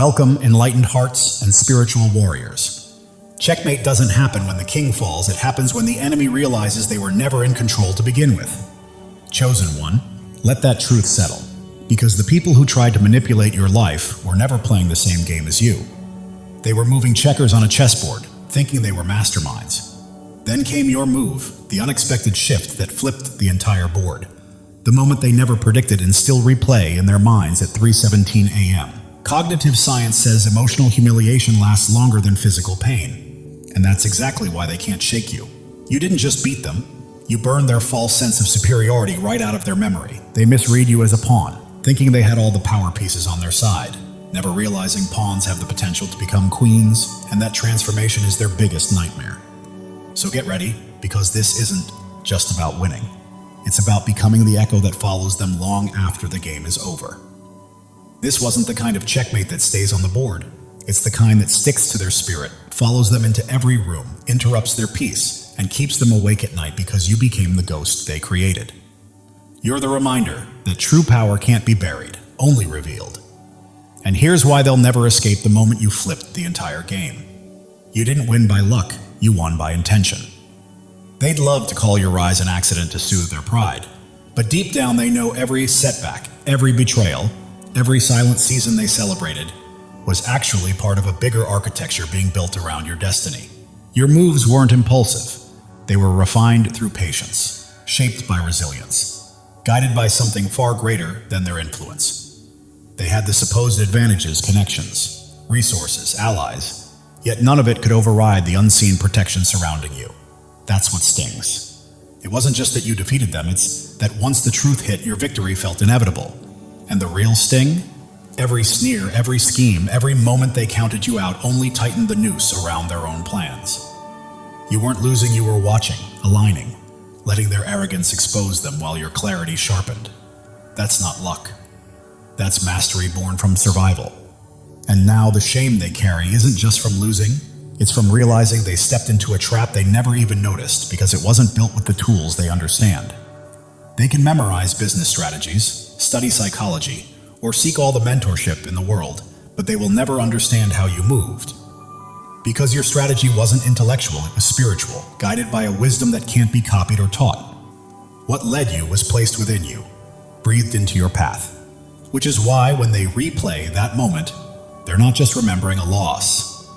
Welcome, enlightened hearts and spiritual warriors. Checkmate doesn't happen when the king falls, it happens when the enemy realizes they were never in control to begin with. Chosen one, let that truth settle, because the people who tried to manipulate your life were never playing the same game as you. They were moving checkers on a chessboard, thinking they were masterminds. Then came your move, the unexpected shift that flipped the entire board. The moment they never predicted and still replay in their minds at 3:17 a.m. Cognitive science says emotional humiliation lasts longer than physical pain. And that's exactly why they can't shake you. You didn't just beat them, you burned their false sense of superiority right out of their memory. They misread you as a pawn, thinking they had all the power pieces on their side, never realizing pawns have the potential to become queens, and that transformation is their biggest nightmare. So get ready, because this isn't just about winning. It's about becoming the echo that follows them long after the game is over. This wasn't the kind of checkmate that stays on the board. It's the kind that sticks to their spirit, follows them into every room, interrupts their peace, and keeps them awake at night because you became the ghost they created. You're the reminder that true power can't be buried, only revealed. And here's why they'll never escape the moment you flipped the entire game. You didn't win by luck, you won by intention. They'd love to call your rise an accident to soothe their pride, but deep down they know every setback, every betrayal, every silent season they celebrated was actually part of a bigger architecture being built around your destiny. Your moves weren't impulsive. They were refined through patience, shaped by resilience, guided by something far greater than their influence. They had the supposed advantages, connections, resources, allies, yet none of it could override the unseen protection surrounding you. That's what stings. It wasn't just that you defeated them, it's that once the truth hit, your victory felt inevitable. And the real sting? Every sneer, every scheme, every moment they counted you out only tightened the noose around their own plans. You weren't losing, you were watching, aligning, letting their arrogance expose them while your clarity sharpened. That's not luck. That's mastery born from survival. And now the shame they carry isn't just from losing, it's from realizing they stepped into a trap they never even noticed because it wasn't built with the tools they understand. They can memorize business strategies, study psychology, or seek all the mentorship in the world, but they will never understand how you moved. Because your strategy wasn't intellectual, it was spiritual, guided by a wisdom that can't be copied or taught. What led you was placed within you, breathed into your path. Which is why when they replay that moment, they're not just remembering a loss.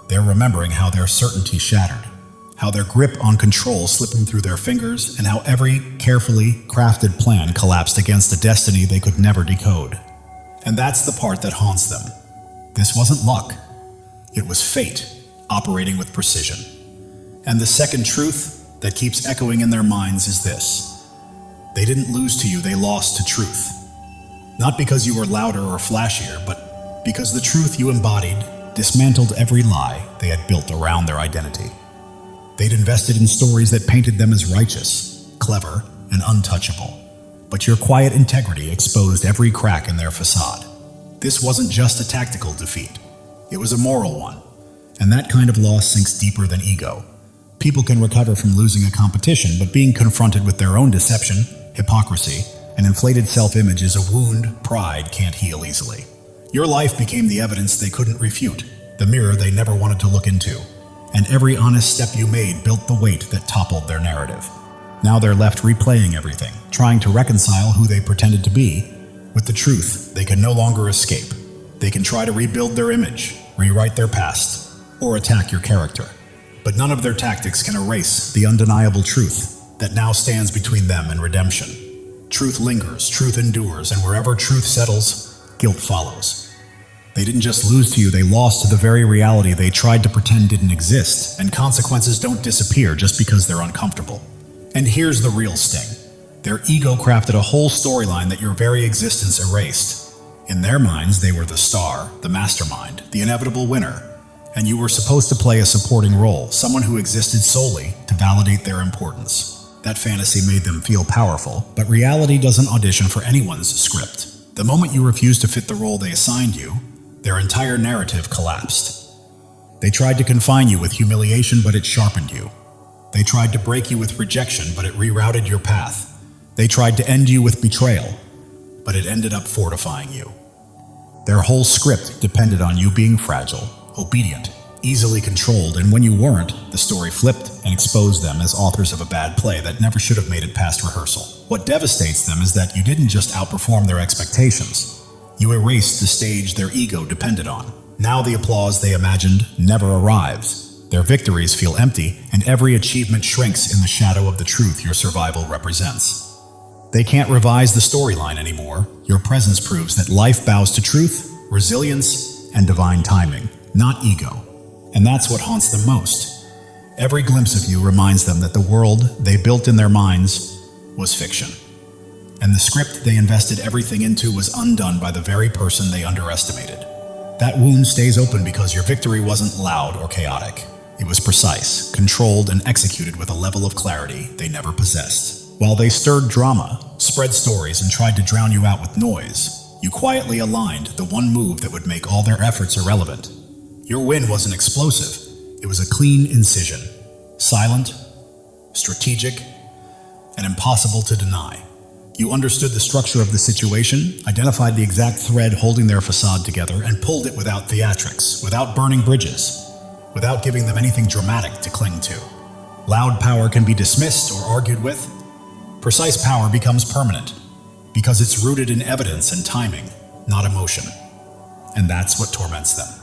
They're remembering how their certainty shattered, how their grip on control slipping through their fingers, and how every carefully crafted plan collapsed against a destiny they could never decode. And that's the part that haunts them. This wasn't luck. It was fate, operating with precision. And the second truth that keeps echoing in their minds is this. They didn't lose to you, they lost to truth. Not because you were louder or flashier, but because the truth you embodied dismantled every lie they had built around their identity. They'd invested in stories that painted them as righteous, clever, and untouchable. But your quiet integrity exposed every crack in their facade. This wasn't just a tactical defeat. It was a moral one. And that kind of loss sinks deeper than ego. People can recover from losing a competition, but being confronted with their own deception, hypocrisy, and inflated self-image is a wound pride can't heal easily. Your life became the evidence they couldn't refute, the mirror they never wanted to look into. And every honest step you made built the weight that toppled their narrative. Now they're left replaying everything, trying to reconcile who they pretended to be with the truth they can no longer escape. They can try to rebuild their image, rewrite their past, or attack your character. But none of their tactics can erase the undeniable truth that now stands between them and redemption. Truth lingers, truth endures, and wherever truth settles, guilt follows. They didn't just lose to you, they lost to the very reality they tried to pretend didn't exist, and consequences don't disappear just because they're uncomfortable. And here's the real sting. Their ego crafted a whole storyline that your very existence erased. In their minds, they were the star, the mastermind, the inevitable winner, and you were supposed to play a supporting role, someone who existed solely to validate their importance. That fantasy made them feel powerful, but reality doesn't audition for anyone's script. The moment you refused to fit the role they assigned you, their entire narrative collapsed. They tried to confine you with humiliation, but it sharpened you. They tried to break you with rejection, but it rerouted your path. They tried to end you with betrayal, but it ended up fortifying you. Their whole script depended on you being fragile, obedient, easily controlled, and when you weren't, the story flipped and exposed them as authors of a bad play that never should have made it past rehearsal. What devastates them is that you didn't just outperform their expectations. You erased the stage their ego depended on. Now the applause they imagined never arrives. Their victories feel empty, and every achievement shrinks in the shadow of the truth your survival represents. They can't revise the storyline anymore. Your presence proves that life bows to truth, resilience, and divine timing, not ego. And that's what haunts them most. Every glimpse of you reminds them that the world they built in their minds was fiction. And the script they invested everything into was undone by the very person they underestimated. That wound stays open because your victory wasn't loud or chaotic. It was precise, controlled, and executed with a level of clarity they never possessed. While they stirred drama, spread stories, and tried to drown you out with noise, you quietly aligned the one move that would make all their efforts irrelevant. Your win wasn't explosive. It was a clean incision, silent, strategic, and impossible to deny. You understood the structure of the situation, identified the exact thread holding their facade together, and pulled it without theatrics, without burning bridges, without giving them anything dramatic to cling to. Loud power can be dismissed or argued with. Precise power becomes permanent, because it's rooted in evidence and timing, not emotion. And that's what torments them.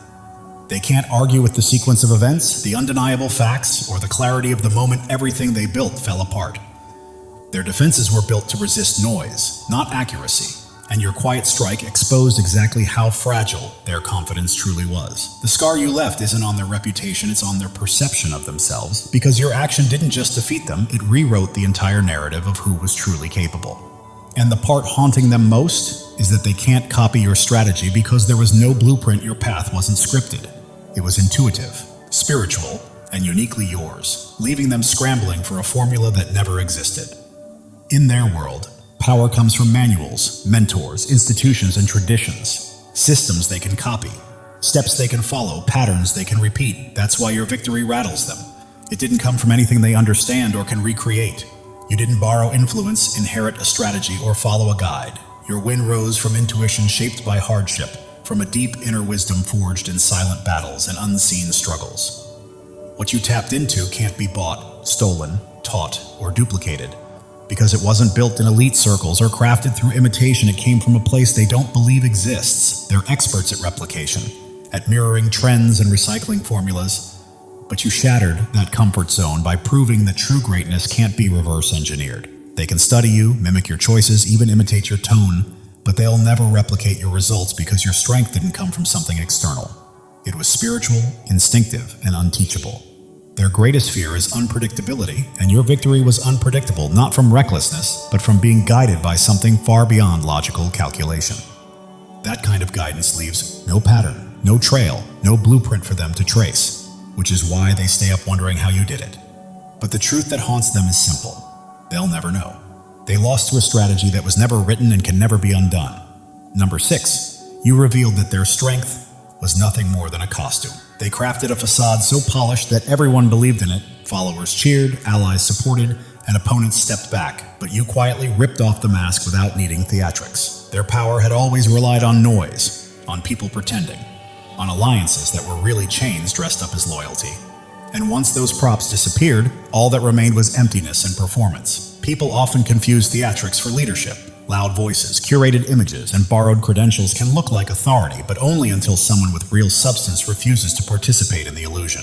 They can't argue with the sequence of events, the undeniable facts, or the clarity of the moment everything they built fell apart. Their defenses were built to resist noise, not accuracy, and your quiet strike exposed exactly how fragile their confidence truly was. The scar you left isn't on their reputation, it's on their perception of themselves, because your action didn't just defeat them, it rewrote the entire narrative of who was truly capable. And the part haunting them most is that they can't copy your strategy because there was no blueprint. Your path wasn't scripted. It was intuitive, spiritual, and uniquely yours, leaving them scrambling for a formula that never existed. In their world, power comes from manuals, mentors, institutions, and traditions, systems they can copy, steps they can follow, patterns they can repeat. That's why your victory rattles them. It didn't come from anything they understand or can recreate. You didn't borrow influence, inherit a strategy, or follow a guide. Your win rose from intuition shaped by hardship, from a deep inner wisdom forged in silent battles and unseen struggles. What you tapped into can't be bought, stolen, taught, or duplicated, because it wasn't built in elite circles or crafted through imitation. It came from a place they don't believe exists. They're experts at replication, at mirroring trends and recycling formulas, but you shattered that comfort zone by proving that true greatness can't be reverse engineered. They can study you, mimic your choices, even imitate your tone, but they'll never replicate your results because your strength didn't come from something external. It was spiritual, instinctive, and unteachable. Their greatest fear is unpredictability, and your victory was unpredictable, not from recklessness, but from being guided by something far beyond logical calculation. That kind of guidance leaves no pattern, no trail, no blueprint for them to trace, which is why they stay up wondering how you did it. But the truth that haunts them is simple. They'll never know. They lost to a strategy that was never written and can never be undone. Number 6, you revealed that their strength was nothing more than a costume. They crafted a facade so polished that everyone believed in it. Followers cheered, allies supported, and opponents stepped back, but you quietly ripped off the mask without needing theatrics. Their power had always relied on noise, on people pretending, on alliances that were really chains dressed up as loyalty. And once those props disappeared, all that remained was emptiness and performance. People often confuse theatrics for leadership. Loud voices, curated images, and borrowed credentials can look like authority, but only until someone with real substance refuses to participate in the illusion.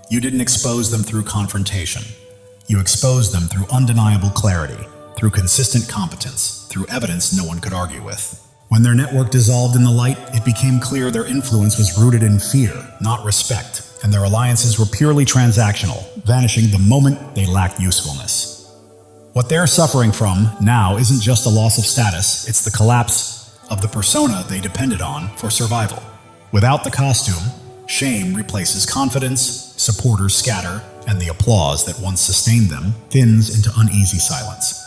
You didn't expose them through confrontation. You exposed them through undeniable clarity, through consistent competence, through evidence no one could argue with. When their network dissolved in the light, it became clear their influence was rooted in fear, not respect, and their alliances were purely transactional, vanishing the moment they lacked usefulness. What they're suffering from now isn't just a loss of status, it's the collapse of the persona they depended on for survival. Without the costume, shame replaces confidence, supporters scatter, and the applause that once sustained them thins into uneasy silence.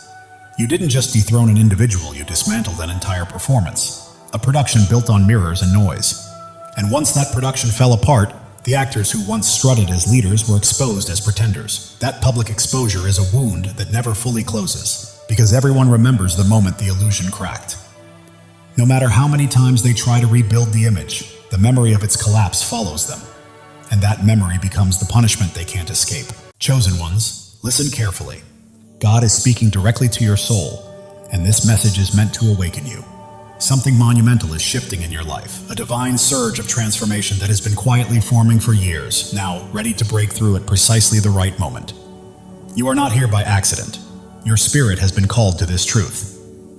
You didn't just dethrone an individual, you dismantled an entire performance, a production built on mirrors and noise. And once that production fell apart, the actors who once strutted as leaders were exposed as pretenders. That public exposure is a wound that never fully closes, because everyone remembers the moment the illusion cracked. No matter how many times they try to rebuild the image, the memory of its collapse follows them, and that memory becomes the punishment they can't escape. Chosen ones, listen carefully. God is speaking directly to your soul, and this message is meant to awaken you. Something monumental is shifting in your life, a divine surge of transformation that has been quietly forming for years, now ready to break through at precisely the right moment. You are not here by accident. Your spirit has been called to this truth.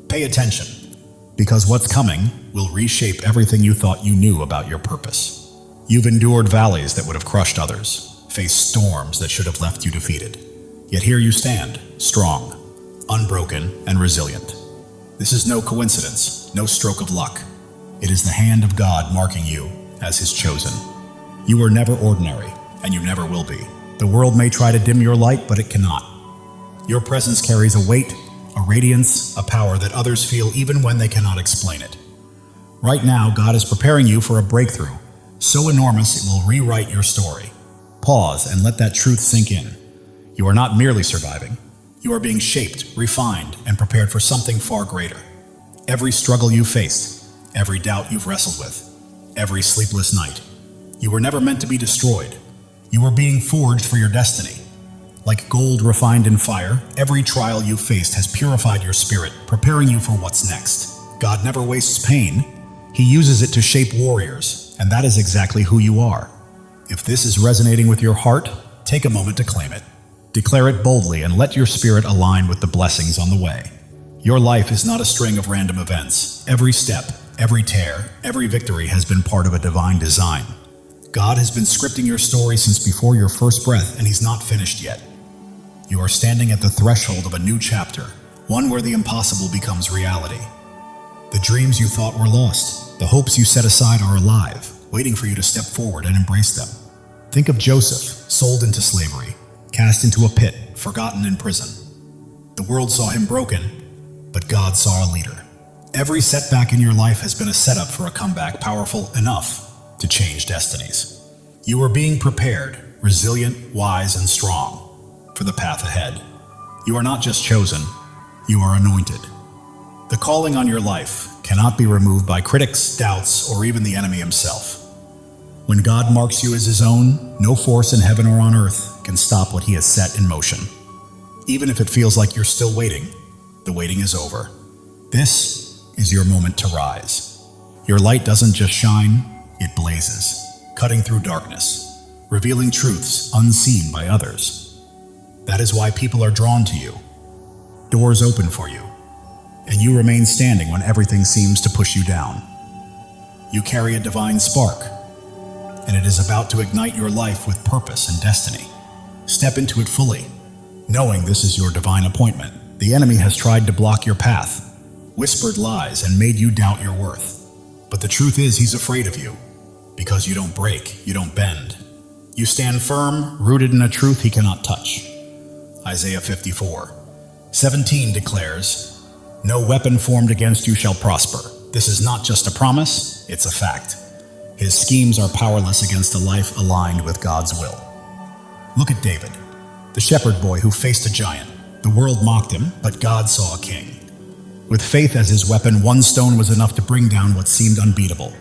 Pay attention, because what's coming will reshape everything you thought you knew about your purpose. You've endured valleys that would have crushed others, faced storms that should have left you defeated. Yet here you stand, strong, unbroken, and resilient. This is no coincidence, no stroke of luck. It is the hand of God marking you as His chosen. You were never ordinary, and you never will be. The world may try to dim your light, but it cannot. Your presence carries a weight, a radiance, a power that others feel even when they cannot explain it. Right now, God is preparing you for a breakthrough, so enormous it will rewrite your story. Pause and let that truth sink in. You are not merely surviving. You are being shaped, refined, and prepared for something far greater. Every struggle you faced, every doubt you've wrestled with, every sleepless night. You were never meant to be destroyed. You were being forged for your destiny. Like gold refined in fire, every trial you faced has purified your spirit, preparing you for what's next. God never wastes pain. He uses it to shape warriors, and that is exactly who you are. If this is resonating with your heart, take a moment to claim it. Declare it boldly and let your spirit align with the blessings on the way. Your life is not a string of random events. Every step, every tear, every victory has been part of a divine design. God has been scripting your story since before your first breath, and He's not finished yet. You are standing at the threshold of a new chapter, one where the impossible becomes reality. The dreams you thought were lost, the hopes you set aside are alive, waiting for you to step forward and embrace them. Think of Joseph, sold into slavery, cast into a pit, forgotten in prison. The world saw him broken, but God saw a leader. Every setback in your life has been a setup for a comeback powerful enough to change destinies. You are being prepared, resilient, wise, and strong for the path ahead. You are not just chosen, you are anointed. The calling on your life cannot be removed by critics, doubts, or even the enemy himself. When God marks you as His own, no force in heaven or on earth can stop what He has set in motion. Even if it feels like you're still waiting, the waiting is over. This is your moment to rise. Your light doesn't just shine, it blazes, cutting through darkness, revealing truths unseen by others. That is why people are drawn to you. Doors open for you, and you remain standing when everything seems to push you down. You carry a divine spark, and it is about to ignite your life with purpose and destiny. Step into it fully, knowing this is your divine appointment. The enemy has tried to block your path, whispered lies, and made you doubt your worth. But the truth is, he's afraid of you, because you don't break, you don't bend. You stand firm, rooted in a truth he cannot touch. Isaiah 54:17 declares, "No weapon formed against you shall prosper." This is not just a promise, it's a fact. His schemes are powerless against a life aligned with God's will. Look at David, the shepherd boy who faced a giant. The world mocked him, but God saw a king. With faith as his weapon, one stone was enough to bring down what seemed unbeatable.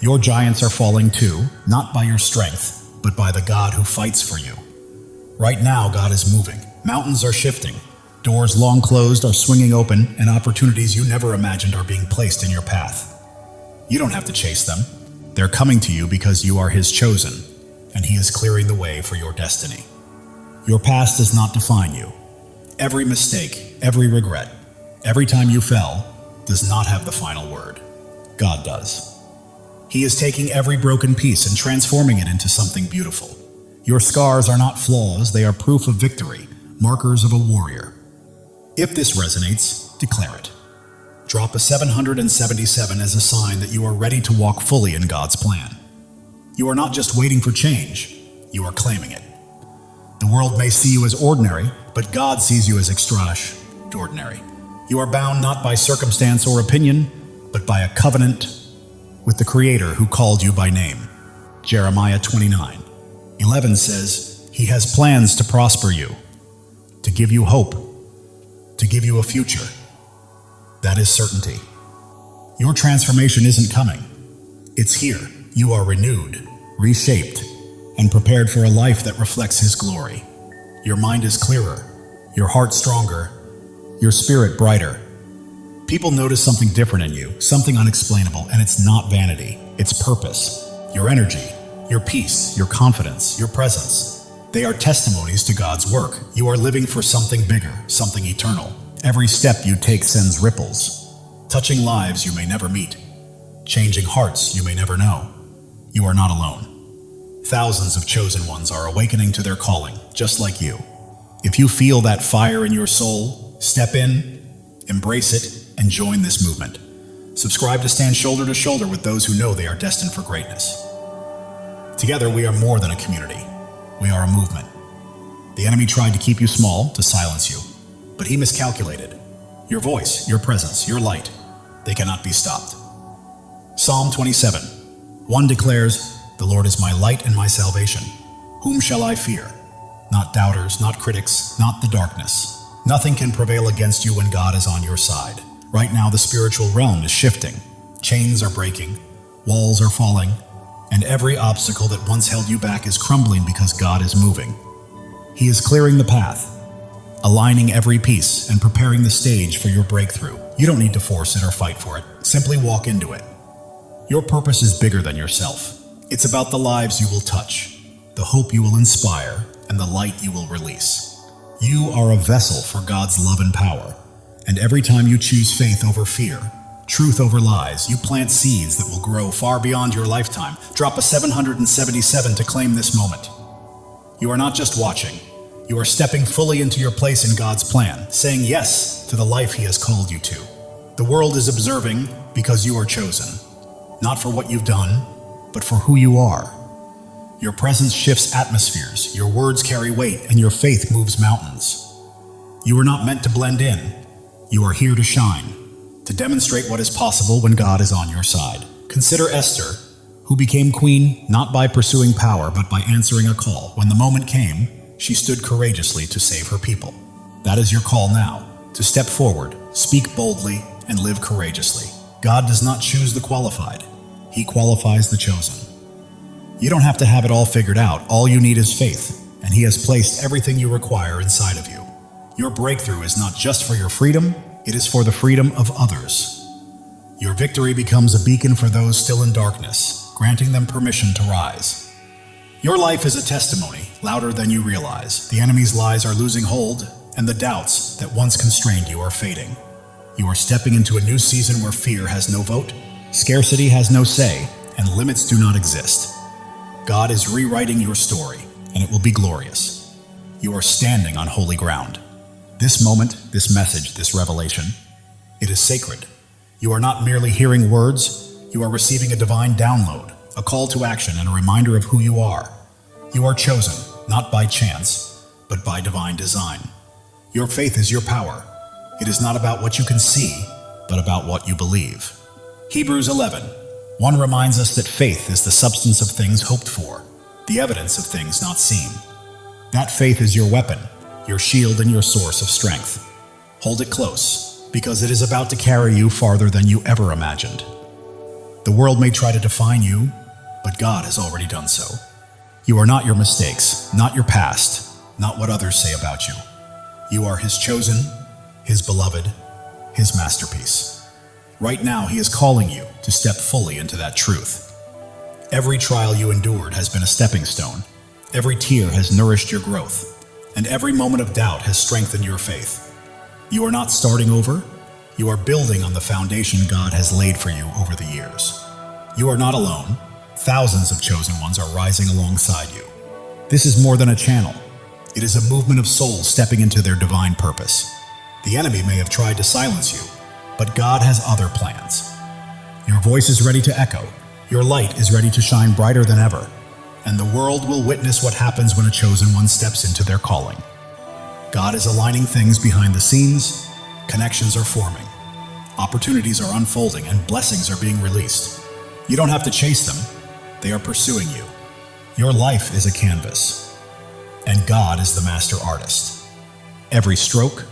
Your giants are falling too, not by your strength, but by the God who fights for you. Right now, God is moving. Mountains are shifting. Doors long closed are swinging open, and opportunities you never imagined are being placed in your path. You don't have to chase them. They're coming to you because you are His chosen, and He is clearing the way for your destiny. Your past does not define you. Every mistake, every regret, every time you fell, does not have the final word. God does. He is taking every broken piece and transforming it into something beautiful. Your scars are not flaws, they are proof of victory, markers of a warrior. If this resonates, declare it. Drop a 777 as a sign that you are ready to walk fully in God's plan. You are not just waiting for change, you are claiming it. The world may see you as ordinary, but God sees you as extraordinary. You are bound not by circumstance or opinion, but by a covenant with the Creator who called you by name. Jeremiah 29:11 says, "He has plans to prosper you, to give you hope, to give you a future." That is certainty. Your transformation isn't coming. It's here. You are renewed, reshaped, and prepared for a life that reflects His glory. Your mind is clearer, your heart stronger, your spirit brighter. People notice something different in you, something unexplainable, and it's not vanity, it's purpose. Your energy, your peace, your confidence, your presence. They are testimonies to God's work. You are living for something bigger, something eternal. Every step you take sends ripples, touching lives you may never meet, changing hearts you may never know. You are not alone. Thousands of chosen ones are awakening to their calling, just like you. If you feel that fire in your soul, step in, embrace it, and join this movement. Subscribe to stand shoulder to shoulder with those who know they are destined for greatness. Together, we are more than a community. We are a movement. The enemy tried to keep you small, to silence you, but he miscalculated. Your voice, your presence, your light, they cannot be stopped. Psalm 27:1 declares, "The Lord is my light and my salvation. Whom shall I fear?" Not doubters, not critics, not the darkness. Nothing can prevail against you when God is on your side. Right now, the spiritual realm is shifting. Chains are breaking, walls are falling, and every obstacle that once held you back is crumbling because God is moving. He is clearing the path, aligning every piece and preparing the stage for your breakthrough. You don't need to force it or fight for it. Simply walk into it. Your purpose is bigger than yourself. It's about the lives you will touch, the hope you will inspire, and the light you will release. You are a vessel for God's love and power. And every time you choose faith over fear, truth over lies, you plant seeds that will grow far beyond your lifetime. Drop a 777 to claim this moment. You are not just watching. You are stepping fully into your place in God's plan, saying yes to the life He has called you to. The world is observing because you are chosen, not for what you've done, but for who you are. Your presence shifts atmospheres, your words carry weight, and your faith moves mountains. You are not meant to blend in. You are here to shine, to demonstrate what is possible when God is on your side. Consider Esther, who became queen not by pursuing power, but by answering a call. When the moment came, she stood courageously to save her people. That is your call now, to step forward, speak boldly, and live courageously. God does not choose the qualified. He qualifies the chosen. You don't have to have it all figured out. All you need is faith, and He has placed everything you require inside of you. Your breakthrough is not just for your freedom, it is for the freedom of others. Your victory becomes a beacon for those still in darkness, granting them permission to rise. Your life is a testimony, louder than you realize. The enemy's lies are losing hold, and the doubts that once constrained you are fading. You are stepping into a new season where fear has no vote, scarcity has no say, and limits do not exist. God is rewriting your story, and it will be glorious. You are standing on holy ground. This moment, this message, this revelation, it is sacred. You are not merely hearing words, you are receiving a divine download, a call to action and a reminder of who you are. You are chosen, not by chance, but by divine design. Your faith is your power. It is not about what you can see, but about what you believe. Hebrews 11:1 reminds us that faith is the substance of things hoped for, the evidence of things not seen. That faith is your weapon, your shield, and your source of strength. Hold it close, because it is about to carry you farther than you ever imagined. The world may try to define you, but God has already done so. You are not your mistakes, not your past, not what others say about you. You are His chosen, His beloved, His masterpiece. Right now, He is calling you to step fully into that truth. Every trial you endured has been a stepping stone. Every tear has nourished your growth, and every moment of doubt has strengthened your faith. You are not starting over. You are building on the foundation God has laid for you over the years. You are not alone. Thousands of chosen ones are rising alongside you. This is more than a channel. It is a movement of souls stepping into their divine purpose. The enemy may have tried to silence you, but God has other plans. Your voice is ready to echo. Your light is ready to shine brighter than ever. And the world will witness what happens when a chosen one steps into their calling. God is aligning things behind the scenes. Connections are forming. Opportunities are unfolding and blessings are being released. You don't have to chase them. They are pursuing you. Your life is a canvas, and God is the master artist. Every stroke,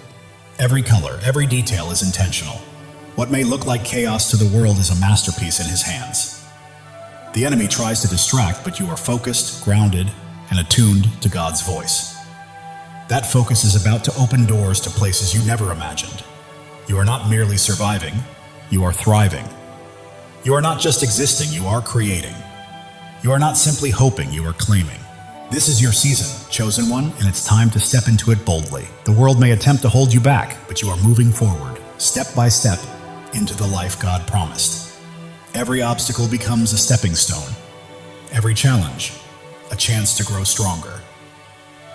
every color, every detail is intentional. What may look like chaos to the world is a masterpiece in his hands. The enemy tries to distract, but you are focused, grounded, and attuned to God's voice. That focus is about to open doors to places you never imagined. You are not merely surviving, you are thriving. You are not just existing, you are creating. You are not simply hoping, you are claiming. This is your season, chosen one, and it's time to step into it boldly. The world may attempt to hold you back, but you are moving forward, step by step, into the life God promised. Every obstacle becomes a stepping stone. Every challenge, a chance to grow stronger.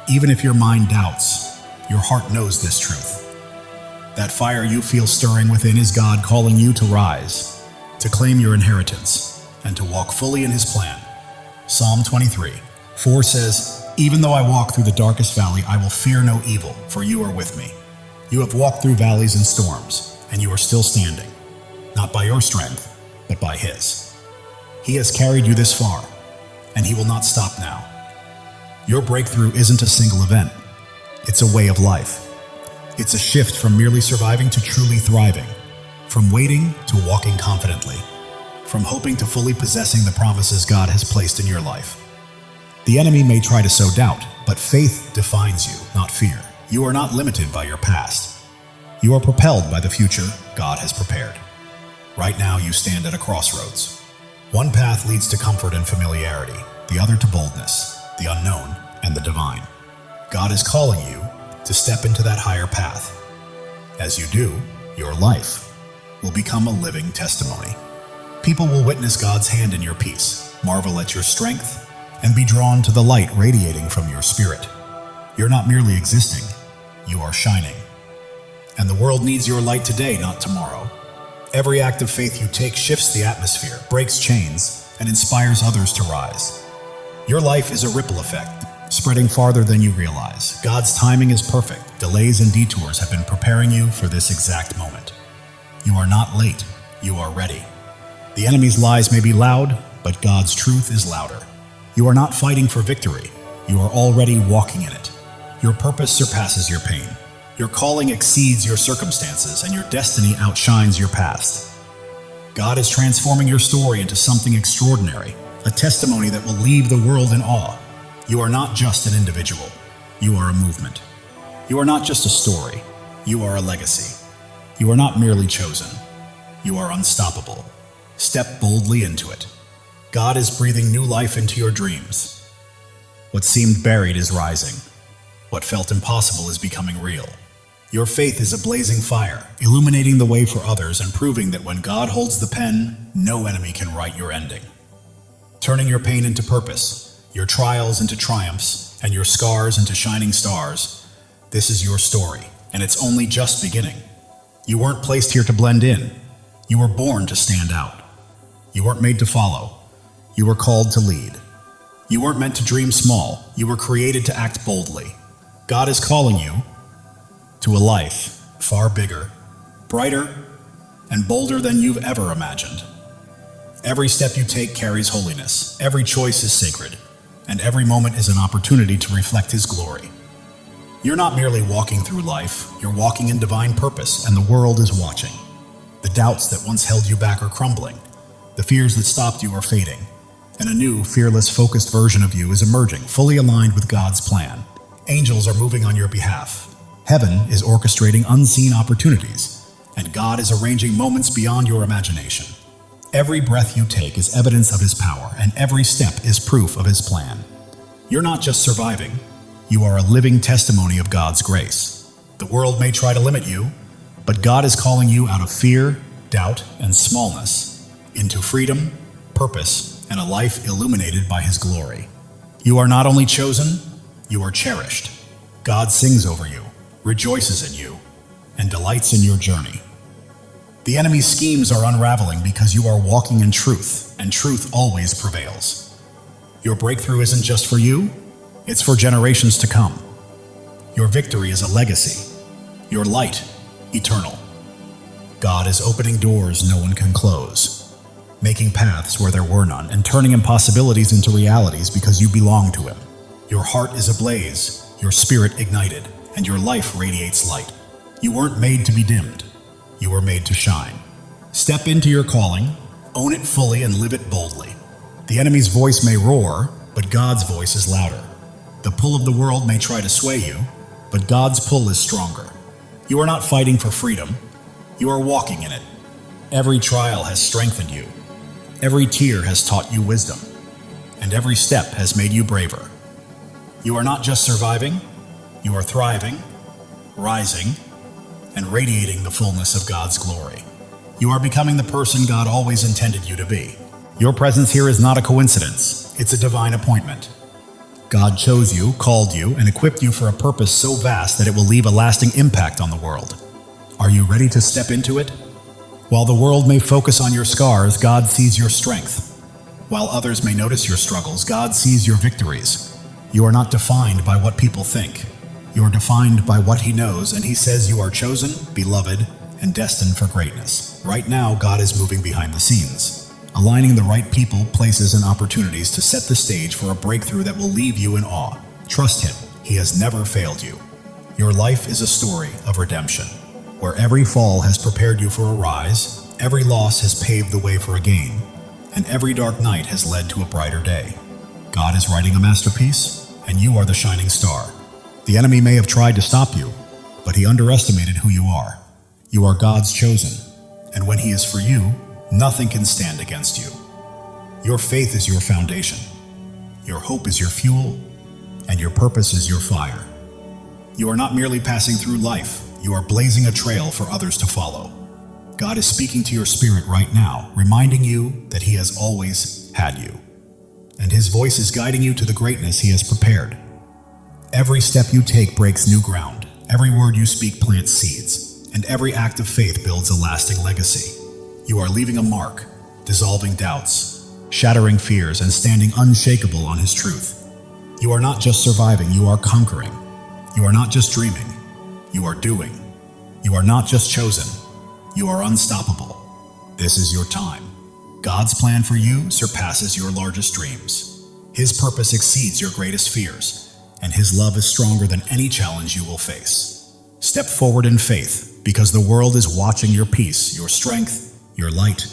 Even if your mind doubts, your heart knows this truth. That fire you feel stirring within is God calling you to rise, to claim your inheritance, and to walk fully in his plan. Psalm 23:4 says, "Even though I walk through the darkest valley, I will fear no evil, for you are with me. You have walked through valleys and storms, and you are still standing, not by your strength, but by his. He has carried you this far, and he will not stop now." Your breakthrough isn't a single event. It's a way of life. It's a shift from merely surviving to truly thriving, from waiting to walking confidently, from hoping to fully possessing the promises God has placed in your life. The enemy may try to sow doubt, but faith defines you, not fear. You are not limited by your past. You are propelled by the future God has prepared. Right now, you stand at a crossroads. One path leads to comfort and familiarity, the other to boldness, the unknown, and the divine. God is calling you to step into that higher path. As you do, your life will become a living testimony. People will witness God's hand in your peace, marvel at your strength, and be drawn to the light radiating from your spirit. You're not merely existing, you are shining. And the world needs your light today, not tomorrow. Every act of faith you take shifts the atmosphere, breaks chains, and inspires others to rise. Your life is a ripple effect, spreading farther than you realize. God's timing is perfect. Delays and detours have been preparing you for this exact moment. You are not late, you are ready. The enemy's lies may be loud, but God's truth is louder. You are not fighting for victory, you are already walking in it. Your purpose surpasses your pain. Your calling exceeds your circumstances, and your destiny outshines your past. God is transforming your story into something extraordinary, a testimony that will leave the world in awe. You are not just an individual, you are a movement. You are not just a story, you are a legacy. You are not merely chosen, you are unstoppable. Step boldly into it. God is breathing new life into your dreams. What seemed buried is rising. What felt impossible is becoming real. Your faith is a blazing fire, illuminating the way for others and proving that when God holds the pen, no enemy can write your ending. Turning your pain into purpose, your trials into triumphs, and your scars into shining stars, this is your story, and it's only just beginning. You weren't placed here to blend in. You were born to stand out. You weren't made to follow. You were called to lead. You weren't meant to dream small. You were created to act boldly. God is calling you to a life far bigger, brighter, and bolder than you've ever imagined. Every step you take carries holiness, every choice is sacred, and every moment is an opportunity to reflect His glory. You're not merely walking through life, you're walking in divine purpose, and the world is watching. The doubts that once held you back are crumbling, the fears that stopped you are fading, and a new, fearless, focused version of you is emerging, fully aligned with God's plan. Angels are moving on your behalf. Heaven is orchestrating unseen opportunities, and God is arranging moments beyond your imagination. Every breath you take is evidence of His power, and every step is proof of His plan. You're not just surviving, you are a living testimony of God's grace. The world may try to limit you, but God is calling you out of fear, doubt, and smallness into freedom, purpose, and a life illuminated by His glory. You are not only chosen, you are cherished. God sings over you, rejoices in you, and delights in your journey. The enemy's schemes are unraveling because you are walking in truth, and truth always prevails. Your breakthrough isn't just for you, it's for generations to come. Your victory is a legacy, your light eternal. God is opening doors no one can close, making paths where there were none, and turning impossibilities into realities because you belong to Him. Your heart is ablaze, your spirit ignited, and your life radiates light. You weren't made to be dimmed. You were made to shine. Step into your calling, own it fully, and live it boldly. The enemy's voice may roar, but God's voice is louder. The pull of the world may try to sway you, but God's pull is stronger. You are not fighting for freedom. You are walking in it. Every trial has strengthened you. Every tear has taught you wisdom. And every step has made you braver. You are not just surviving, you are thriving, rising, and radiating the fullness of God's glory. You are becoming the person God always intended you to be. Your presence here is not a coincidence, it's a divine appointment. God chose you, called you, and equipped you for a purpose so vast that it will leave a lasting impact on the world. Are you ready to step into it? While the world may focus on your scars, God sees your strength. While others may notice your struggles, God sees your victories. You are not defined by what people think. You are defined by what He knows, and He says you are chosen, beloved, and destined for greatness. Right now, God is moving behind the scenes, aligning the right people, places, and opportunities to set the stage for a breakthrough that will leave you in awe. Trust Him. He has never failed you. Your life is a story of redemption, where every fall has prepared you for a rise, every loss has paved the way for a gain, and every dark night has led to a brighter day. God is writing a masterpiece, and you are the shining star. The enemy may have tried to stop you, but he underestimated who you are. You are God's chosen, and when He is for you, nothing can stand against you. Your faith is your foundation, your hope is your fuel, and your purpose is your fire. You are not merely passing through life, you are blazing a trail for others to follow. God is speaking to your spirit right now, reminding you that He has always had you, and His voice is guiding you to the greatness He has prepared. Every step you take breaks new ground, every word you speak plants seeds, and every act of faith builds a lasting legacy. You are leaving a mark, dissolving doubts, shattering fears, and standing unshakable on His truth. You are not just surviving, you are conquering. You are not just dreaming, you are doing. You are not just chosen, you are unstoppable. This is your time. God's plan for you surpasses your largest dreams. His purpose exceeds your greatest fears, and His love is stronger than any challenge you will face. Step forward in faith, because the world is watching your peace, your strength, your light,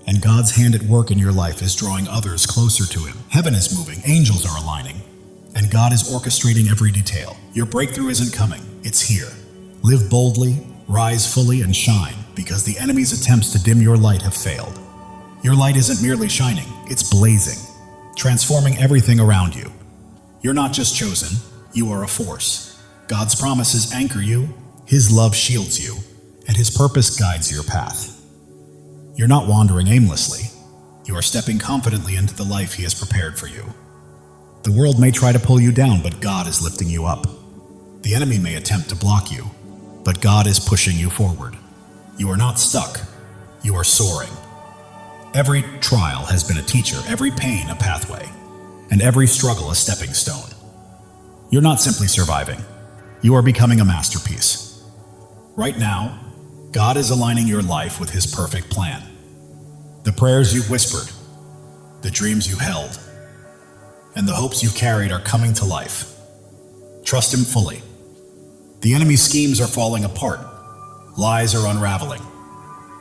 and God's hand at work in your life is drawing others closer to Him. Heaven is moving, angels are aligning, and God is orchestrating every detail. Your breakthrough isn't coming, it's here. Live boldly, rise fully, and shine, because the enemy's attempts to dim your light have failed. Your light isn't merely shining, it's blazing, transforming everything around you. You're not just chosen, you are a force. God's promises anchor you, His love shields you, and His purpose guides your path. You're not wandering aimlessly, you are stepping confidently into the life He has prepared for you. The world may try to pull you down, but God is lifting you up. The enemy may attempt to block you, but God is pushing you forward. You are not stuck, you are soaring. Every trial has been a teacher, every pain a pathway, and every struggle a stepping stone. You're not simply surviving, you are becoming a masterpiece. Right now, God is aligning your life with His perfect plan. The prayers you've whispered, the dreams you held, and the hopes you've carried are coming to life. Trust Him fully. The enemy's schemes are falling apart, lies are unraveling,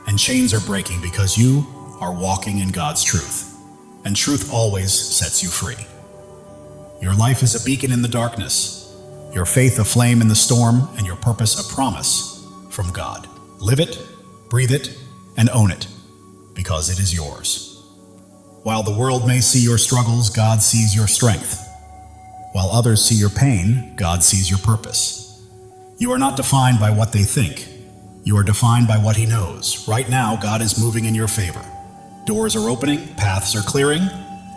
and chains are breaking because you are walking in God's truth, and truth always sets you free. Your life is a beacon in the darkness, your faith a flame in the storm, and your purpose a promise from God. Live it, breathe it, and own it, because it is yours. While the world may see your struggles, God sees your strength. While others see your pain, God sees your purpose. You are not defined by what they think. You are defined by what He knows. Right now, God is moving in your favor. Doors are opening, paths are clearing,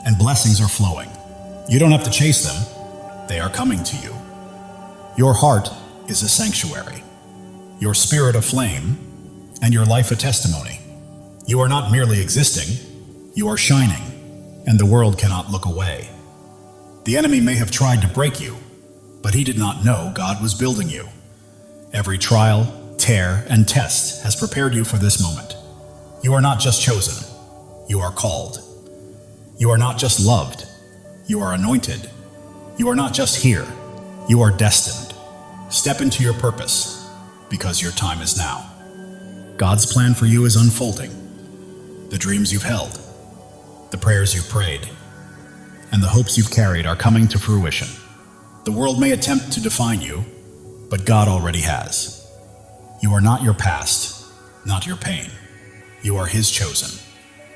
and blessings are flowing. You don't have to chase them. They are coming to you. Your heart is a sanctuary, your spirit a flame, and your life a testimony. You are not merely existing, you are shining, and the world cannot look away. The enemy may have tried to break you, but he did not know God was building you. Every trial, tear, and test has prepared you for this moment. You are not just chosen, you are called. You are not just loved, you are anointed. You are not just here, you are destined. Step into your purpose, because your time is now. God's plan for you is unfolding. The dreams you've held, the prayers you've prayed, and the hopes you've carried are coming to fruition. The world may attempt to define you, but God already has. You are not your past, not your pain. You are His chosen,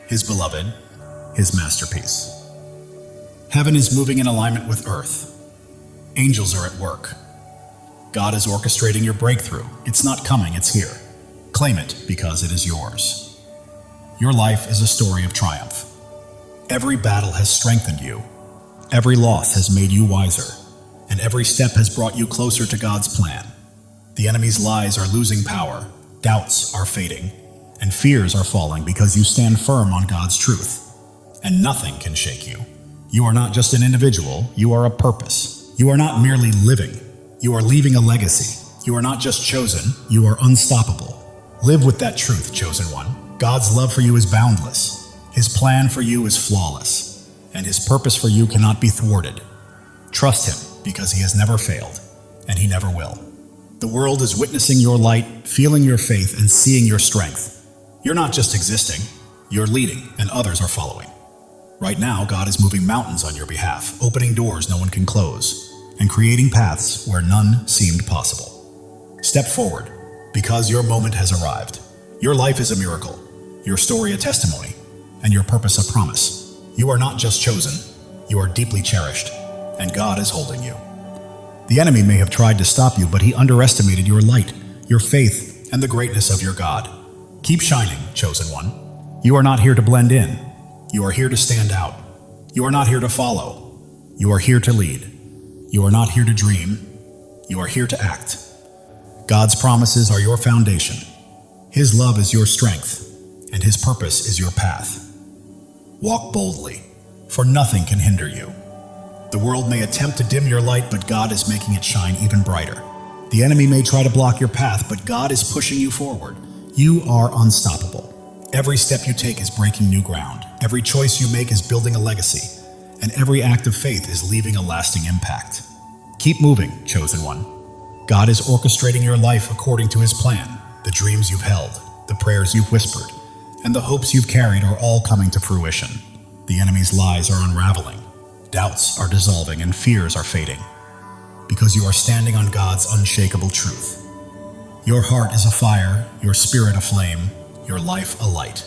His beloved, His masterpiece. Heaven is moving in alignment with earth. Angels are at work. God is orchestrating your breakthrough. It's not coming, it's here. Claim it because it is yours. Your life is a story of triumph. Every battle has strengthened you. Every loss has made you wiser. And every step has brought you closer to God's plan. The enemy's lies are losing power, doubts are fading, and fears are falling because you stand firm on God's truth. And nothing can shake you. You are not just an individual, you are a purpose. You are not merely living, you are leaving a legacy. You are not just chosen, you are unstoppable. Live with that truth, chosen one. God's love for you is boundless. His plan for you is flawless, and His purpose for you cannot be thwarted. Trust Him because He has never failed, and He never will. The world is witnessing your light, feeling your faith, and seeing your strength. You're not just existing, you're leading, and others are following. Right now, God is moving mountains on your behalf, opening doors no one can close, and creating paths where none seemed possible. Step forward, because your moment has arrived. Your life is a miracle, your story a testimony, and your purpose a promise. You are not just chosen, you are deeply cherished, and God is holding you. The enemy may have tried to stop you, but he underestimated your light, your faith, and the greatness of your God. Keep shining, chosen one. You are not here to blend in. You are here to stand out. You are not here to follow. You are here to lead. You are not here to dream. You are here to act. God's promises are your foundation. His love is your strength, and His purpose is your path. Walk boldly, for nothing can hinder you. The world may attempt to dim your light, but God is making it shine even brighter. The enemy may try to block your path, but God is pushing you forward. You are unstoppable. Every step you take is breaking new ground. Every choice you make is building a legacy, and every act of faith is leaving a lasting impact. Keep moving, chosen one. God is orchestrating your life according to His plan. The dreams you've held, the prayers you've whispered, and the hopes you've carried are all coming to fruition. The enemy's lies are unraveling, doubts are dissolving, and fears are fading, because you are standing on God's unshakable truth. Your heart is afire, your spirit aflame, your life a light.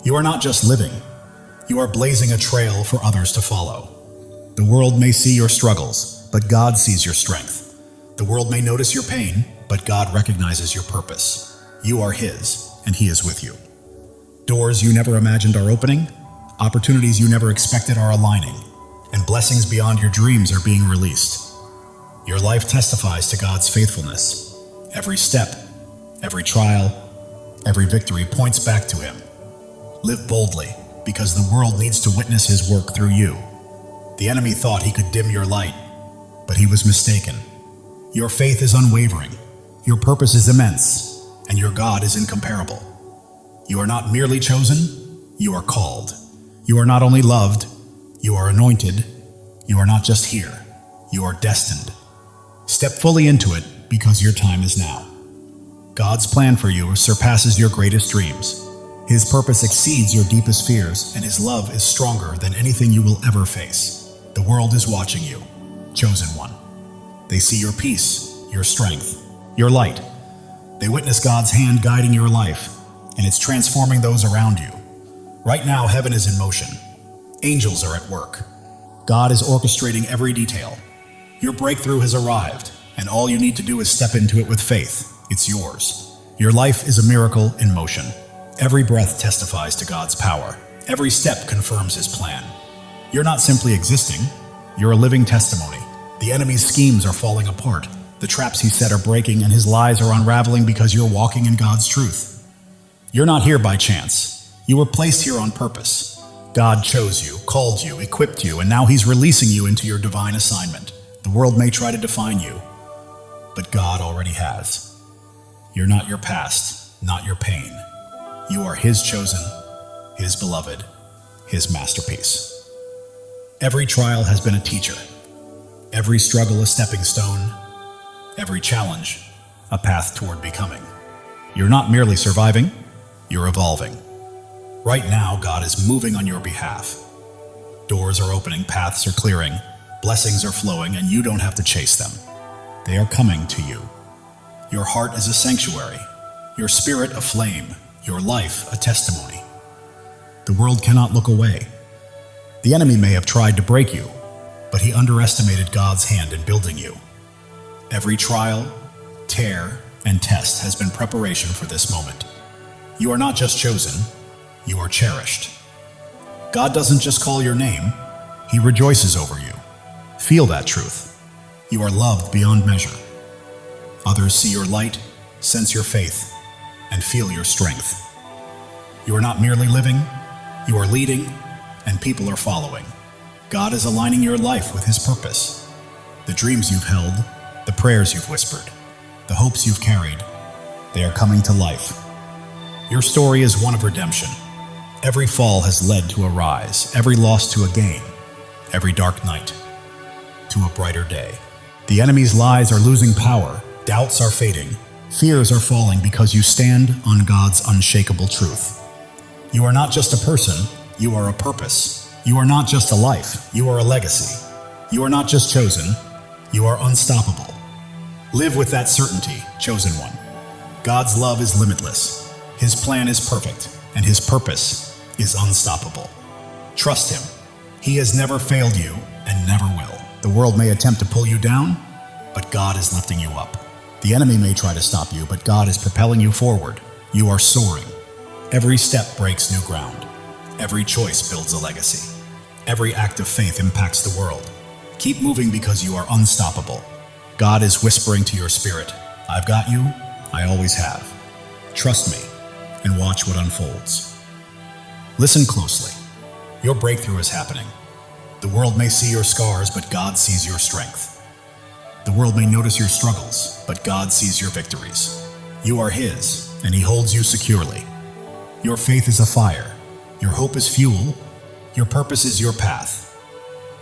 You are not just living, you are blazing a trail for others to follow. The world may see your struggles, but God sees your strength. The world may notice your pain, but God recognizes your purpose. You are His, and He is with you. Doors you never imagined are opening, opportunities you never expected are aligning, and blessings beyond your dreams are being released. Your life testifies to God's faithfulness. Every step, every trial, every victory points back to Him. Live boldly, because the world needs to witness His work through you. The enemy thought he could dim your light, but he was mistaken. Your faith is unwavering, your purpose is immense, and your God is incomparable. You are not merely chosen, you are called. You are not only loved, you are anointed. You are not just here, you are destined. Step fully into it, because your time is now. God's plan for you surpasses your greatest dreams. His purpose exceeds your deepest fears, and His love is stronger than anything you will ever face. The world is watching you, chosen one. They see your peace, your strength, your light. They witness God's hand guiding your life, and it's transforming those around you. Right now, heaven is in motion. Angels are at work. God is orchestrating every detail. Your breakthrough has arrived, and all you need to do is step into it with faith. It's yours. Your life is a miracle in motion. Every breath testifies to God's power. Every step confirms His plan. You're not simply existing, you're a living testimony. The enemy's schemes are falling apart. The traps he set are breaking, and his lies are unraveling because you're walking in God's truth. You're not here by chance. You were placed here on purpose. God chose you, called you, equipped you, and now He's releasing you into your divine assignment. The world may try to define you, but God already has. You're not your past, not your pain. You are His chosen, His beloved, His masterpiece. Every trial has been a teacher. Every struggle a stepping stone. Every challenge a path toward becoming. You're not merely surviving, you're evolving. Right now, God is moving on your behalf. Doors are opening, paths are clearing, blessings are flowing, and you don't have to chase them. They are coming to you. Your heart is a sanctuary, your spirit a flame, your life a testimony. The world cannot look away. The enemy may have tried to break you, but he underestimated God's hand in building you. Every trial, tear, and test has been preparation for this moment. You are not just chosen, you are cherished. God doesn't just call your name, he rejoices over you. Feel that truth. You are loved beyond measure. Others see your light, sense your faith, and feel your strength. You are not merely living, you are leading, and people are following. God is aligning your life with his purpose. The dreams you've held, the prayers you've whispered, the hopes you've carried, they are coming to life. Your story is one of redemption. Every fall has led to a rise, every loss to a gain, every dark night to a brighter day. The enemy's lies are losing power, doubts are fading, fears are falling because you stand on God's unshakable truth. You are not just a person, you are a purpose. You are not just a life, you are a legacy. You are not just chosen, you are unstoppable. Live with that certainty, chosen one. God's love is limitless. His plan is perfect, and his purpose is unstoppable. Trust him. He has never failed you and never will. The world may attempt to pull you down, but God is lifting you up. The enemy may try to stop you, but God is propelling you forward. You are soaring. Every step breaks new ground. Every choice builds a legacy. Every act of faith impacts the world. Keep moving because you are unstoppable. God is whispering to your spirit, I've got you, I always have. Trust me, and watch what unfolds. Listen closely. Your breakthrough is happening. The world may see your scars, but God sees your strength. The world may notice your struggles, but God sees your victories. You are his, and he holds you securely. Your faith is a fire. Your hope is fuel. Your purpose is your path.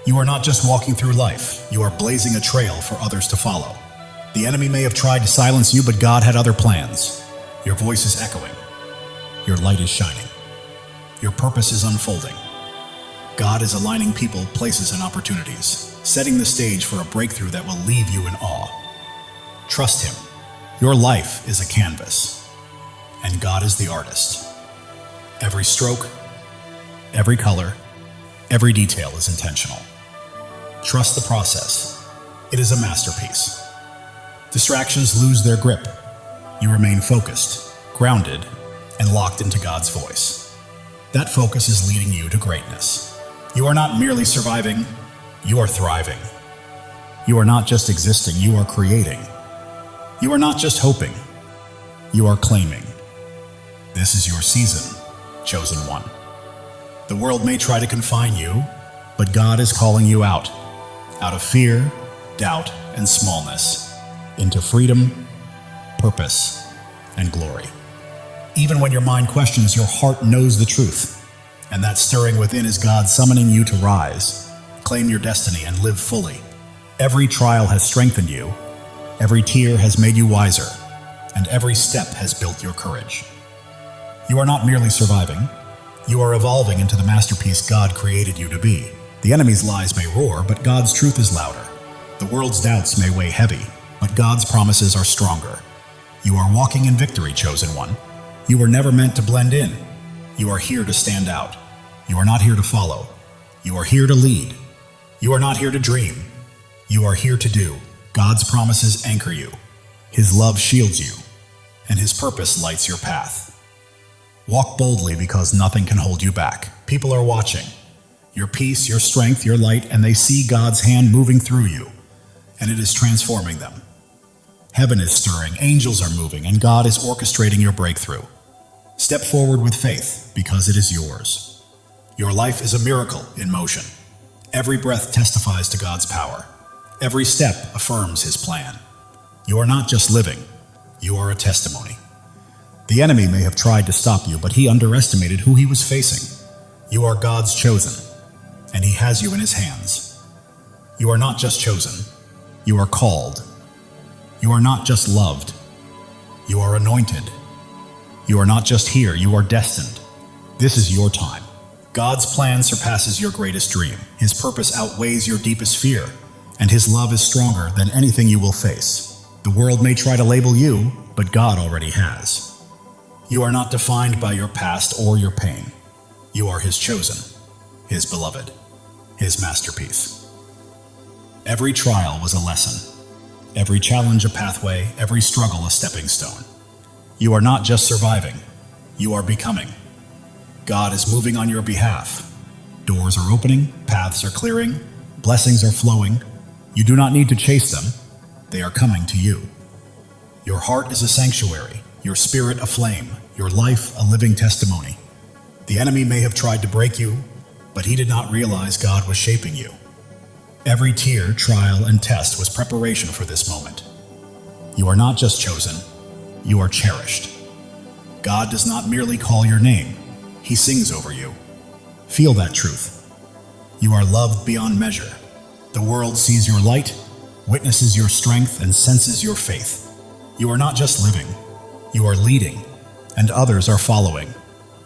You are not just walking through life, you are blazing a trail for others to follow. The enemy may have tried to silence you, but God had other plans. Your voice is echoing. Your light is shining. Your purpose is unfolding. God is aligning people, places, and opportunities, setting the stage for a breakthrough that will leave you in awe. Trust him. Your life is a canvas, and God is the artist. Every stroke, every color, every detail is intentional. Trust the process. It is a masterpiece. Distractions lose their grip. You remain focused, grounded, and locked into God's voice. That focus is leading you to greatness. You are not merely surviving, you are thriving. You are not just existing, you are creating. You are not just hoping, you are claiming. This is your season, chosen one. The world may try to confine you, but God is calling you out of fear, doubt, and smallness, into freedom, purpose, and glory. Even when your mind questions, your heart knows the truth, and that stirring within is God summoning you to rise, claim your destiny, and live fully. Every trial has strengthened you, every tear has made you wiser, and every step has built your courage. You are not merely surviving, you are evolving into the masterpiece God created you to be. The enemy's lies may roar, but God's truth is louder. The world's doubts may weigh heavy, but God's promises are stronger. You are walking in victory, chosen one. You were never meant to blend in. You are here to stand out. You are not here to follow. You are here to lead. You are not here to dream. You are here to do. God's promises anchor you. His love shields you, and his purpose lights your path. Walk boldly because nothing can hold you back. People are watching. Your peace, your strength, your light, and they see God's hand moving through you, and it is transforming them. Heaven is stirring, angels are moving, and God is orchestrating your breakthrough. Step forward with faith, because it is yours. Your life is a miracle in motion. Every breath testifies to God's power. Every step affirms his plan. You are not just living, you are a testimony. The enemy may have tried to stop you, but he underestimated who he was facing. You are God's chosen, and he has you in his hands. You are not just chosen, you are called. You are not just loved, you are anointed. You are not just here, you are destined. This is your time. God's plan surpasses your greatest dream. His purpose outweighs your deepest fear, and His love is stronger than anything you will face. The world may try to label you, but God already has. You are not defined by your past or your pain. You are His chosen, His beloved, His masterpiece. Every trial was a lesson. Every challenge a pathway, every struggle a stepping stone. You are not just surviving, you are becoming. God is moving on your behalf. Doors are opening, paths are clearing, blessings are flowing. You do not need to chase them, they are coming to you. Your heart is a sanctuary, your spirit a flame, your life a living testimony. The enemy may have tried to break you, but he did not realize God was shaping you. Every tear, trial, and test was preparation for this moment. You are not just chosen, you are cherished. God does not merely call your name, He sings over you. Feel that truth. You are loved beyond measure. The world sees your light, witnesses your strength, and senses your faith. You are not just living, you are leading, and others are following.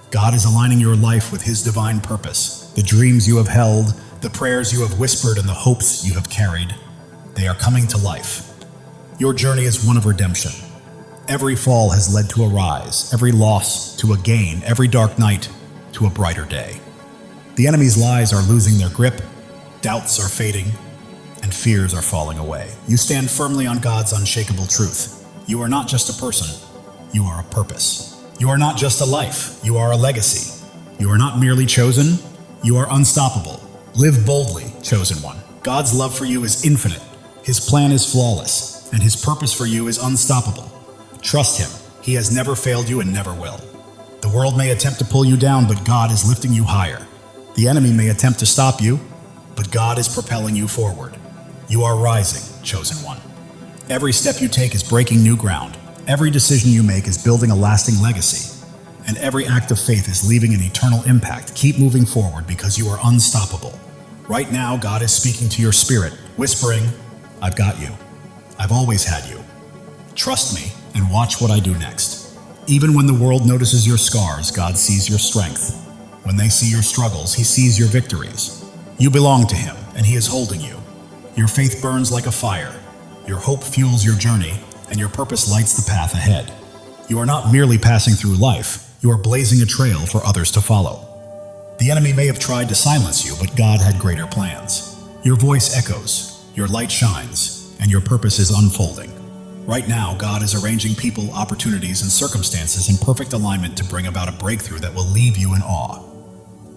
God is aligning your life with His divine purpose. The dreams you have held, the prayers you have whispered, and the hopes you have carried, they are coming to life. Your journey is one of redemption. Every fall has led to a rise, every loss to a gain, every dark night to a brighter day. The enemy's lies are losing their grip, doubts are fading, and fears are falling away. You stand firmly on God's unshakable truth. You are not just a person, you are a purpose. You are not just a life, you are a legacy. You are not merely chosen, you are unstoppable. Live boldly, chosen one. God's love for you is infinite, His plan is flawless, and His purpose for you is unstoppable. Trust Him, He has never failed you and never will. The world may attempt to pull you down, but God is lifting you higher. The enemy may attempt to stop you, but God is propelling you forward. You are rising, chosen one. Every step you take is breaking new ground. Every decision you make is building a lasting legacy. And every act of faith is leaving an eternal impact. Keep moving forward because you are unstoppable. Right now, God is speaking to your spirit, whispering, I've got you. I've always had you. Trust me and watch what I do next. Even when the world notices your scars, God sees your strength. When they see your struggles, He sees your victories. You belong to Him, and He is holding you. Your faith burns like a fire. Your hope fuels your journey, and your purpose lights the path ahead. You are not merely passing through life, you are blazing a trail for others to follow. The enemy may have tried to silence you, but God had greater plans. Your voice echoes, your light shines, and your purpose is unfolding. Right now, God is arranging people, opportunities, and circumstances in perfect alignment to bring about a breakthrough that will leave you in awe.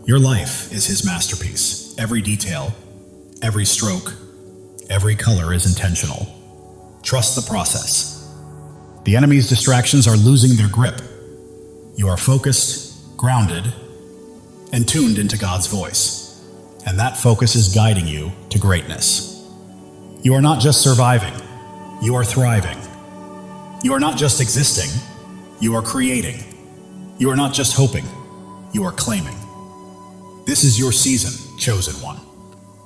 Your life is His masterpiece. Every detail, every stroke, every color is intentional. Trust the process. The enemy's distractions are losing their grip. You are focused, grounded, and tuned into God's voice. And that focus is guiding you to greatness. You are not just surviving, you are thriving. You are not just existing, you are creating. You are not just hoping, you are claiming. This is your season, chosen one.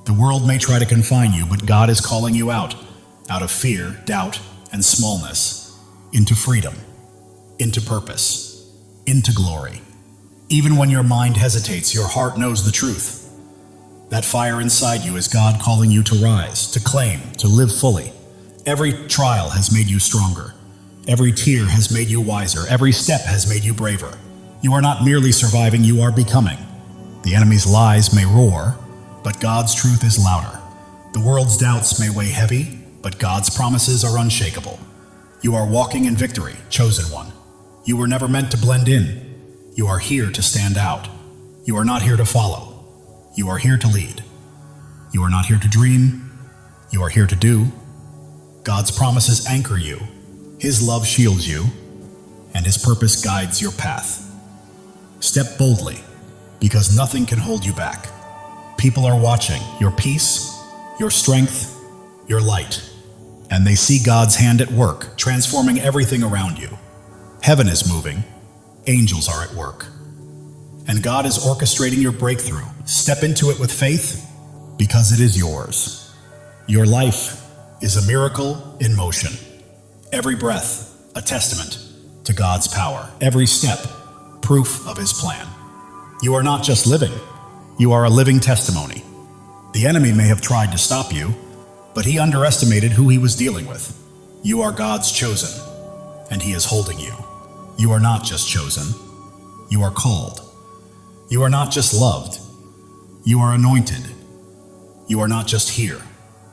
The world may try to confine you, but God is calling you out of fear, doubt, and smallness, into freedom, into purpose, into glory. Even when your mind hesitates, your heart knows the truth. That fire inside you is God calling you to rise, to claim, to live fully. Every trial has made you stronger. Every tear has made you wiser. Every step has made you braver. You are not merely surviving, you are becoming. The enemy's lies may roar, but God's truth is louder. The world's doubts may weigh heavy, but God's promises are unshakable. You are walking in victory, chosen one. You were never meant to blend in. You are here to stand out. You are not here to follow. You are here to lead. You are not here to dream. You are here to do. God's promises anchor you. His love shields you, and His purpose guides your path. Step boldly, because nothing can hold you back. People are watching your peace, your strength, your light, and they see God's hand at work, transforming everything around you. Heaven is moving, angels are at work, and God is orchestrating your breakthrough. Step into it with faith, because it is yours. Your life is a miracle in motion. Every breath, a testament. to God's power. Every step, proof of his plan. You are not just living, you are a living testimony. The enemy may have tried to stop you, but he underestimated who he was dealing with. You are God's chosen, and he is holding you. You are not just chosen, you are called. You are not just loved, you are anointed. You are not just here,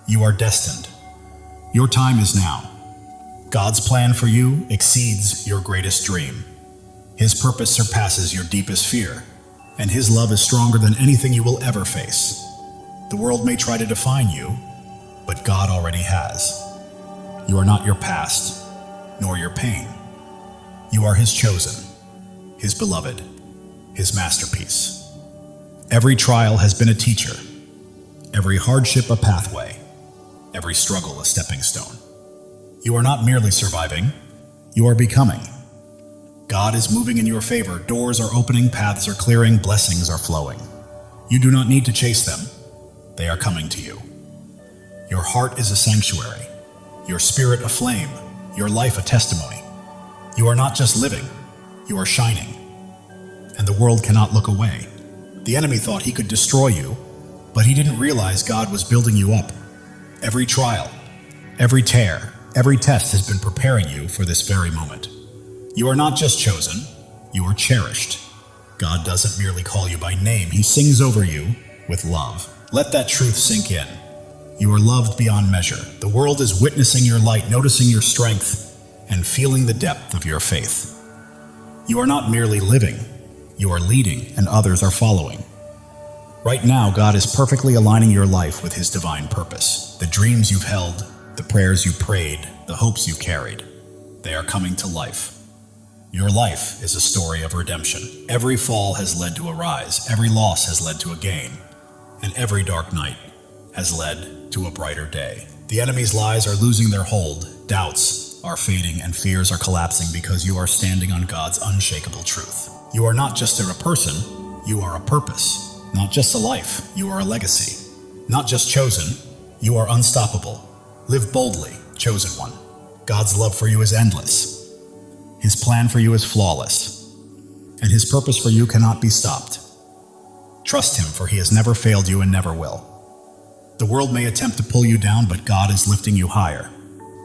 you are destined. Your time is now. God's plan for you exceeds your greatest dream. His purpose surpasses your deepest fear, and his love is stronger than anything you will ever face. The world may try to define you, but God already has. You are not your past, nor your pain. You are his chosen, his beloved, his masterpiece. Every trial has been a teacher, every hardship a pathway, every struggle a stepping stone. You are not merely surviving, you are becoming. God is moving in your favor, doors are opening, paths are clearing, blessings are flowing. You do not need to chase them, they are coming to you. Your heart is a sanctuary, your spirit a flame, your life a testimony. You are not just living, you are shining. And the world cannot look away. The enemy thought he could destroy you, but he didn't realize God was building you up. Every trial, every tear, every test has been preparing you for this very moment. You are not just chosen, you are cherished. God doesn't merely call you by name, he sings over you with love. Let that truth sink in. You are loved beyond measure. The world is witnessing your light, noticing your strength, and feeling the depth of your faith. You are not merely living, you are leading, and others are following. Right now, God is perfectly aligning your life with his divine purpose. The dreams you've held, the prayers you prayed, the hopes you carried, they are coming to life. Your life is a story of redemption. Every fall has led to a rise, every loss has led to a gain, and every dark night has led to a brighter day. The enemy's lies are losing their hold, doubts are fading, and fears are collapsing because you are standing on God's unshakable truth. You are not just a person, you are a purpose. Not just a life, you are a legacy. Not just chosen, you are unstoppable. Live boldly, chosen one. God's love for you is endless. His plan for you is flawless. And his purpose for you cannot be stopped. Trust him, for he has never failed you and never will. The world may attempt to pull you down, but God is lifting you higher.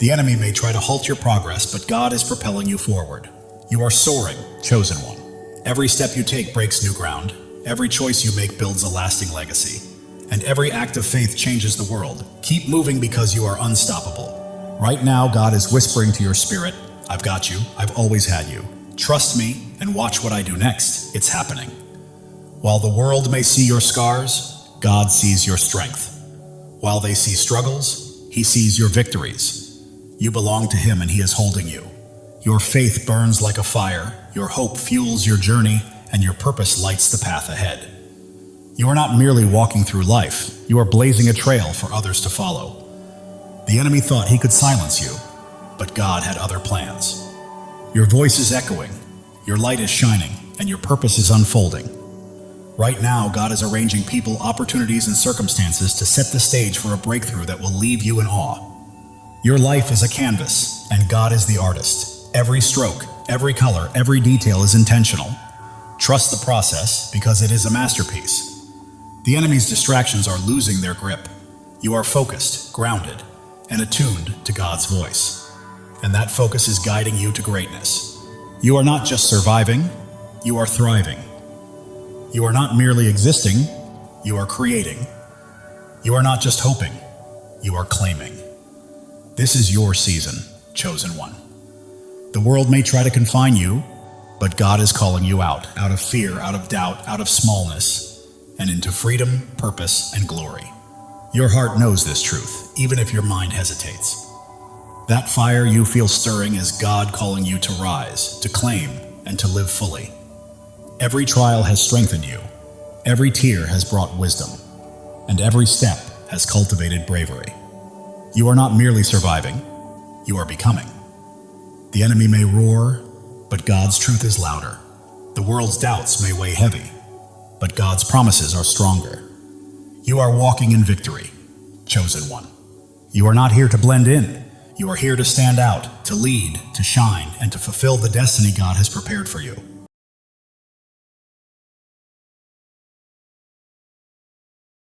The enemy may try to halt your progress, but God is propelling you forward. You are soaring, chosen one. Every step you take breaks new ground. Every choice you make builds a lasting legacy. And every act of faith changes the world. Keep moving because you are unstoppable. Right now, God is whispering to your spirit, I've got you, I've always had you. Trust me and watch what I do next. It's happening. While the world may see your scars, God sees your strength. While they see struggles, he sees your victories. You belong to him and he is holding you. Your faith burns like a fire, your hope fuels your journey, and your purpose lights the path ahead. You are not merely walking through life, you are blazing a trail for others to follow. The enemy thought he could silence you, but God had other plans. Your voice is echoing, your light is shining, and your purpose is unfolding. Right now, God is arranging people, opportunities, and circumstances to set the stage for a breakthrough that will leave you in awe. Your life is a canvas, and God is the artist. Every stroke, every color, every detail is intentional. Trust the process because it is a masterpiece. The enemy's distractions are losing their grip. You are focused, grounded, and attuned to God's voice. And that focus is guiding you to greatness. You are not just surviving, you are thriving. You are not merely existing, you are creating. You are not just hoping, you are claiming. This is your season, chosen one. The world may try to confine you, but God is calling you out of fear, out of doubt, out of smallness, and into freedom, purpose, and glory. Your heart knows this truth, even if your mind hesitates. That fire you feel stirring is God calling you to rise, to claim, and to live fully. Every trial has strengthened you, every tear has brought wisdom, and every step has cultivated bravery. You are not merely surviving, you are becoming. The enemy may roar, but God's truth is louder. The world's doubts may weigh heavy, but God's promises are stronger. You are walking in victory, chosen one. You are not here to blend in. You are here to stand out, to lead, to shine, and to fulfill the destiny God has prepared for you.